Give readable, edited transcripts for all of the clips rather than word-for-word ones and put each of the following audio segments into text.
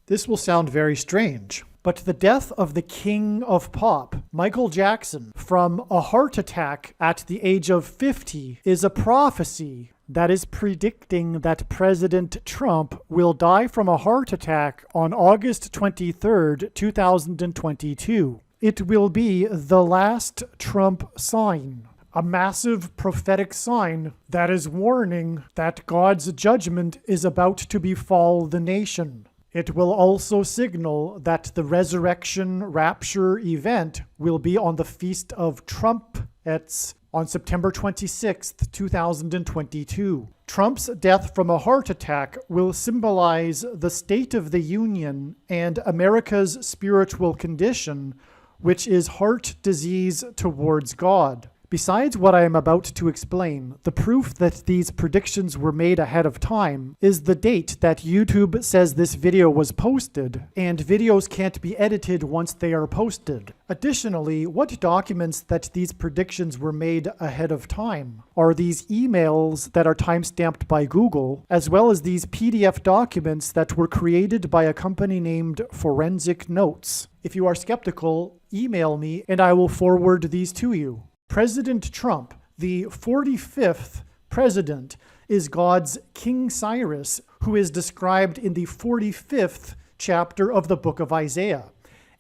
This will sound very strange, but the death of the king of pop, Michael Jackson, from a heart attack at the age of 50 is a prophecy that is predicting that President Trump will die from a heart attack on August 23rd, 2022. It will be the last Trump sign, a massive prophetic sign that is warning that God's judgment is about to befall the nation. It will also signal that the resurrection rapture event will be on the Feast of Trumpets on September 26th, 2022. Trump's death from a heart attack will symbolize the State of the Union and America's spiritual condition, which is heart disease towards God. Besides what I am about to explain, the proof that these predictions were made ahead of time is the date that YouTube says this video was posted, and videos can't be edited once they are posted. Additionally, what documents that these predictions were made ahead of time are these emails that are timestamped by Google, as well as these PDF documents that were created by a company named Forensic Notes. If you are skeptical, email me and I will forward these to you. President Trump, the 45th president, is God's King Cyrus, who is described in the 45th chapter of the book of Isaiah.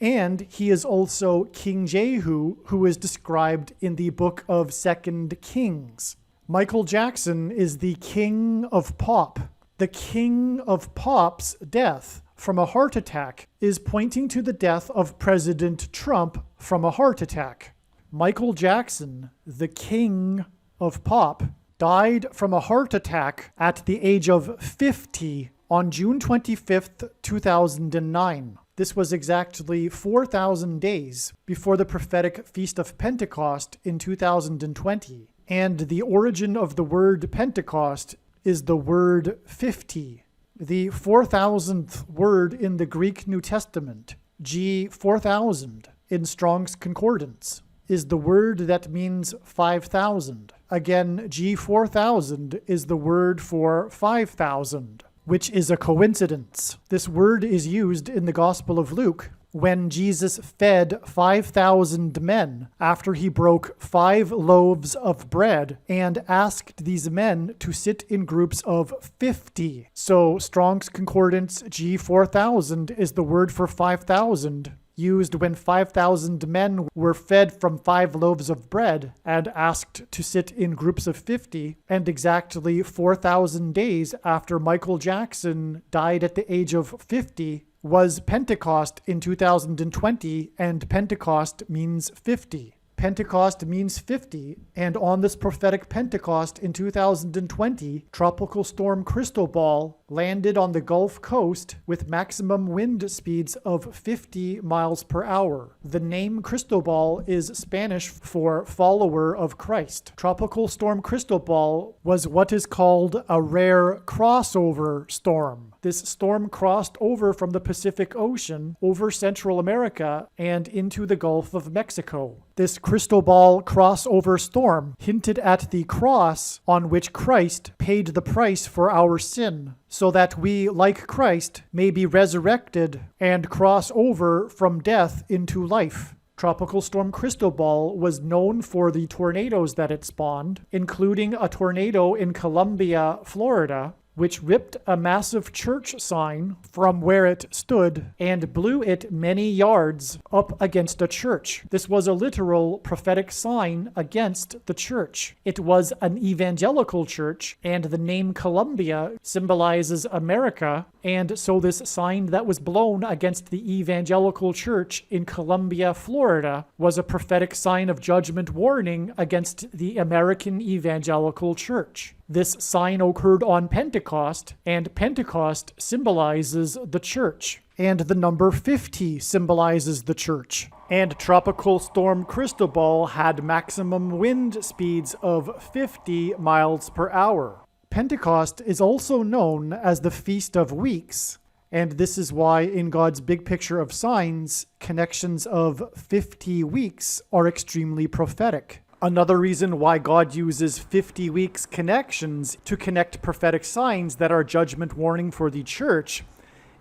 And he is also King Jehu, who is described in the book of 2 Kings. Michael Jackson is the king of pop. The king of pop's death from a heart attack is pointing to the death of President Trump from a heart attack. Michael Jackson, the king of pop, died from a heart attack at the age of 50 on June 25th, 2009. This was exactly 4,000 days before the prophetic Feast of Pentecost in 2020. And the origin of the word Pentecost is the word 50, the 4,000th word in the Greek New Testament, G 4000 in Strong's Concordance, is the word that means 5,000. Again, G 4000 is the word for 5,000, which is a coincidence. This word is used in the Gospel of Luke when Jesus fed 5,000 men after he broke 5 loaves of bread and asked these men to sit in groups of 50. So Strong's Concordance G 4000 is the word for 5,000, used when 5,000 men were fed from 5 loaves of bread and asked to sit in groups of 50, and exactly 4,000 days after Michael Jackson died at the age of 50 was Pentecost in 2020, and Pentecost means 50. Pentecost means 50, and on this prophetic Pentecost in 2020, Tropical Storm Cristobal landed on the Gulf Coast with maximum wind speeds of 50 miles per hour. The name Cristobal is Spanish for follower of Christ. Tropical Storm Cristobal was what is called a rare crossover storm. This storm crossed over from the Pacific Ocean over Central America and into the Gulf of Mexico. This Cristobal crossover storm hinted at the cross on which Christ paid the price for our sin, so that we, like Christ, may be resurrected and cross over from death into life. Tropical Storm Cristobal was known for the tornadoes that it spawned, including a tornado in Columbia, Florida, which ripped a massive church sign from where it stood and blew it many yards up against a church. This was a literal prophetic sign against the church. It was an evangelical church, and the name Columbia symbolizes America, and so this sign that was blown against the evangelical church in Columbia, Florida, was a prophetic sign of judgment warning against the American evangelical church. This sign occurred on Pentecost, and Pentecost symbolizes the church, and the number 50 symbolizes the church. And Tropical Storm Cristobal had maximum wind speeds of 50 miles per hour. Pentecost is also known as the Feast of Weeks, and this is why in God's big picture of signs, connections of 50 weeks are extremely prophetic. Another reason why God uses 50 weeks connections to connect prophetic signs that are judgment warning for the church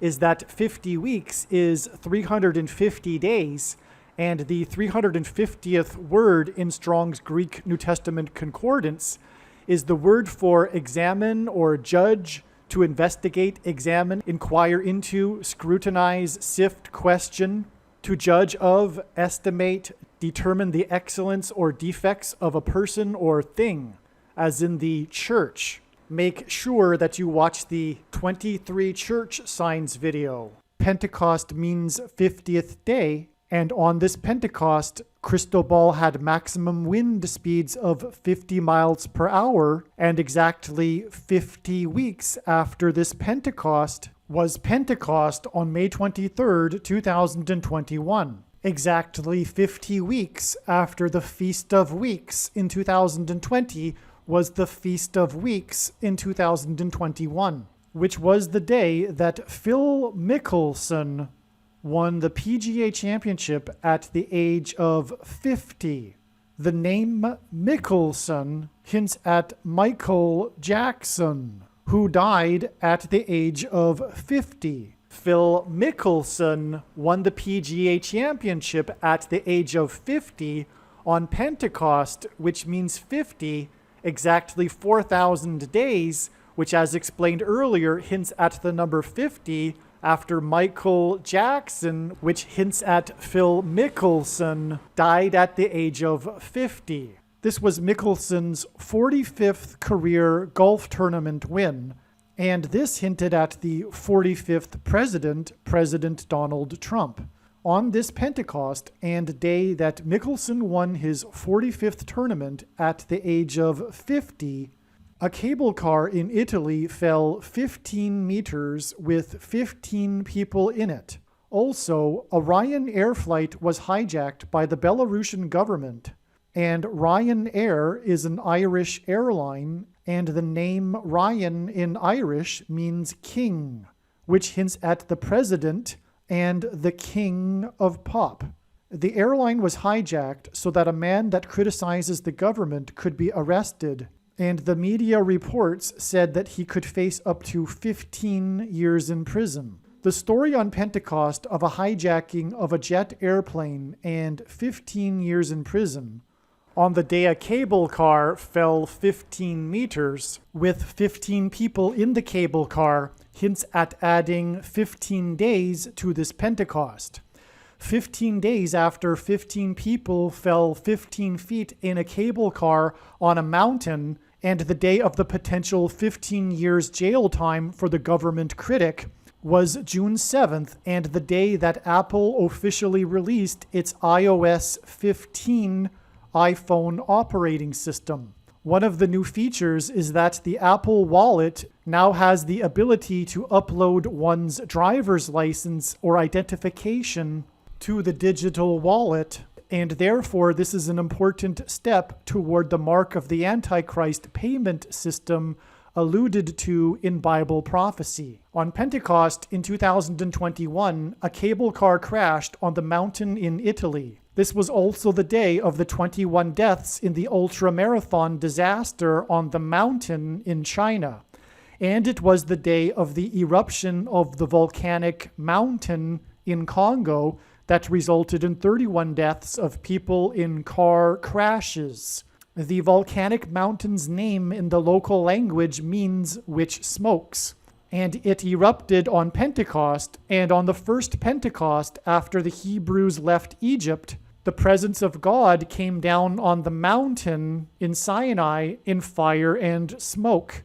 is that 50 weeks is 350 days, and the 350th word in Strong's Greek New Testament Concordance is the word for examine or judge, to investigate, examine, inquire into, scrutinize, sift, question, to judge of, estimate, determine the excellence or defects of a person or thing, as in the church. Make sure that you watch the 23 church signs video. Pentecost means 50th day, and on this Pentecost, Cristobal had maximum wind speeds of 50 miles per hour, and exactly 50 weeks after this Pentecost was Pentecost on May 23rd, 2021. Exactly 50 weeks after the Feast of Weeks in 2020 was the Feast of Weeks in 2021, which was the day that Phil Mickelson won the PGA Championship at the age of 50. The name Mickelson hints at Michael Jackson, who died at the age of 50. Phil Mickelson won the PGA Championship at the age of 50 on Pentecost, which means 50, exactly 4,000 days, which, as explained earlier, hints at the number 50, after Michael Jackson, which hints at Phil Mickelson, died at the age of 50. This was Mickelson's 45th career golf tournament win, and this hinted at the 45th president, President Donald Trump. On this Pentecost and day that Mickelson won his 45th tournament at the age of 50, a cable car in Italy fell 15 meters with 15 people in it. Also, a Ryanair flight was hijacked by the Belarusian government, and Ryanair is an Irish airline, and the name Ryan in Irish means king, which hints at the president and the king of pop. The airline was hijacked so that a man that criticizes the government could be arrested, and the media reports said that he could face up to 15 years in prison. The story on Pentecost of a hijacking of a jet airplane and 15 years in prison, on the day a cable car fell 15 meters with 15 people in the cable car, hints at adding 15 days to this Pentecost. 15 days after 15 people fell 15 feet in a cable car on a mountain, and the day of the potential 15 years jail time for the government critic, was June 7th, and the day that Apple officially released its iOS 15 iPhone operating system. One of the new features is that the Apple Wallet now has the ability to upload one's driver's license or identification to the digital wallet, and therefore this is an important step toward the mark of the Antichrist payment system alluded to in Bible prophecy. On Pentecost in 2021, a cable car crashed on the mountain in Italy. This was also the day of the 21 deaths in the ultramarathon disaster on the mountain in China. And it was the day of the eruption of the volcanic mountain in Congo that resulted in 31 deaths of people in car crashes. The volcanic mountain's name in the local language means which smokes, and it erupted on Pentecost, and on the first Pentecost after the Hebrews left Egypt, the presence of God came down on the mountain in Sinai in fire and smoke.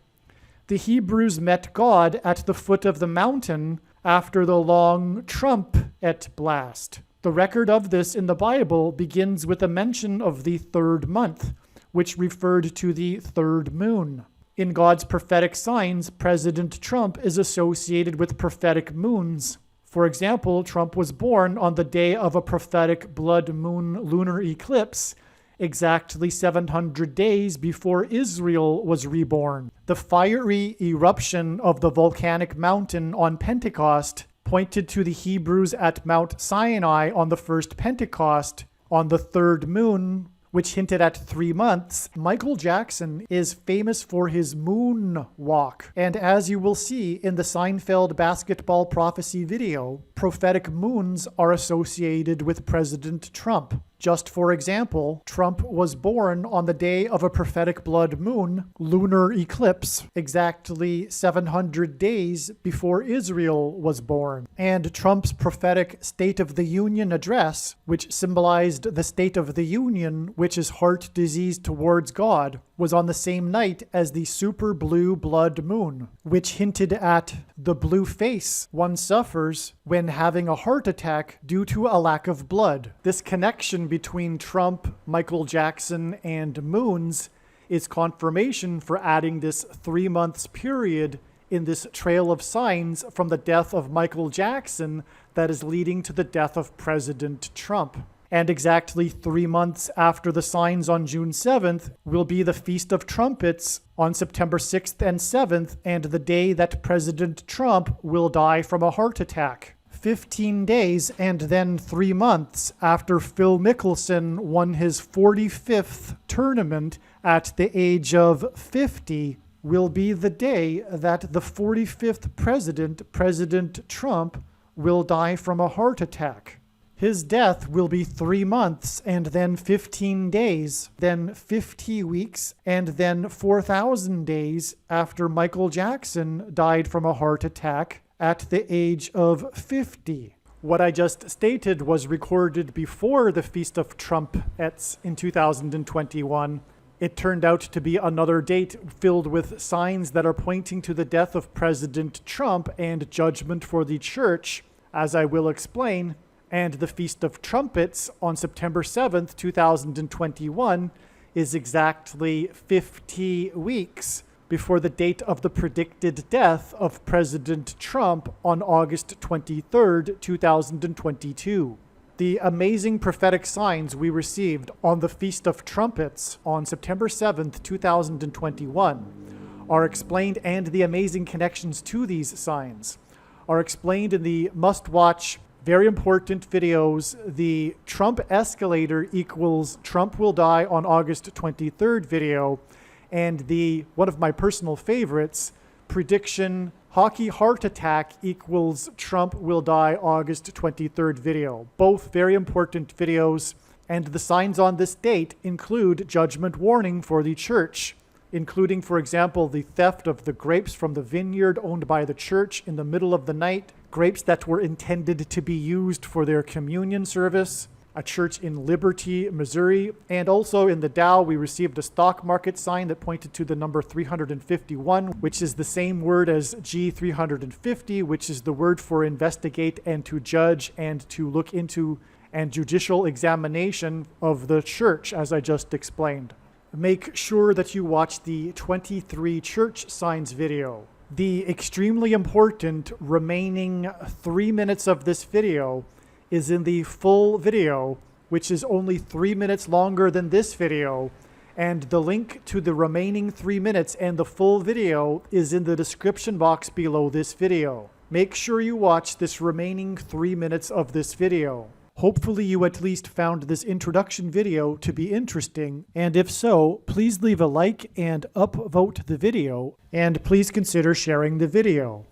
The Hebrews met God at the foot of the mountain after the long trumpet blast. The record of this in the Bible begins with a mention of the third month, which referred to the third moon. In God's prophetic signs, President Trump is associated with prophetic moons. For example, Trump was born on the day of a prophetic blood moon lunar eclipse, exactly 700 days before Israel was reborn. The fiery eruption of the volcanic mountain on Pentecost pointed to the Hebrews at Mount Sinai on the first Pentecost, on the third moon, which hinted at 3 months, Michael Jackson is famous for his moon walk. And as you will see in the Seinfeld basketball prophecy video, prophetic moons are associated with President Trump. Just for example, Trump was born on the day of a prophetic blood moon, lunar eclipse, exactly 700 days before Israel was born. And Trump's prophetic State of the Union address, which symbolized the State of the Union, which is heart disease towards God, was on the same night as the super blue blood moon, which hinted at the blue face one suffers when having a heart attack due to a lack of blood. This connection between Trump, Michael Jackson, and moons is confirmation for adding this 3 months period in this trail of signs from the death of Michael Jackson that is leading to the death of President Trump. And exactly 3 months after the signs on June 7th will be the Feast of Trumpets on September 6th and 7th, and the day that President Trump will die from a heart attack. 15 days and then 3 months after Phil Mickelson won his 45th tournament at the age of 50 will be the day that the 45th president, President Trump, will die from a heart attack. His death will be 3 months and then 15 days, then 50 weeks, and then 4,000 days after Michael Jackson died from a heart attack at the age of 50. What I just stated was recorded before the Feast of Trumpets in 2021. It turned out to be another date filled with signs that are pointing to the death of President Trump and judgment for the church, as I will explain. And the Feast of Trumpets on September 7th, 2021 is exactly 50 weeks before the date of the predicted death of President Trump on August 23rd, 2022. The amazing prophetic signs we received on the Feast of Trumpets on September 7th, 2021 are explained, and the amazing connections to these signs are explained in the must-watch, very important videos, the Trump escalator equals Trump will die on August 23rd video, and the one of my personal favorites, prediction hockey heart attack equals Trump will die August 23rd video. Both very important videos, and the signs on this date include judgment warning for the church, including, for example, the theft of the grapes from the vineyard owned by the church in the middle of the night, grapes that were intended to be used for their communion service, a church in Liberty, Missouri, and also in the Dow we received a stock market sign that pointed to the number 351, which is the same word as G350, which is the word for investigate and to judge and to look into, and judicial examination of the church, as I just explained. Make sure that you watch the 23 church signs video. The extremely important remaining 3 minutes of this video is in the full video, which is only 3 minutes longer than this video, and the link to the remaining 3 minutes and the full video is in the description box below this video. Make sure you watch this remaining 3 minutes of this video. Hopefully you at least found this introduction video to be interesting, and if so, please leave a like and upvote the video, and please consider sharing the video.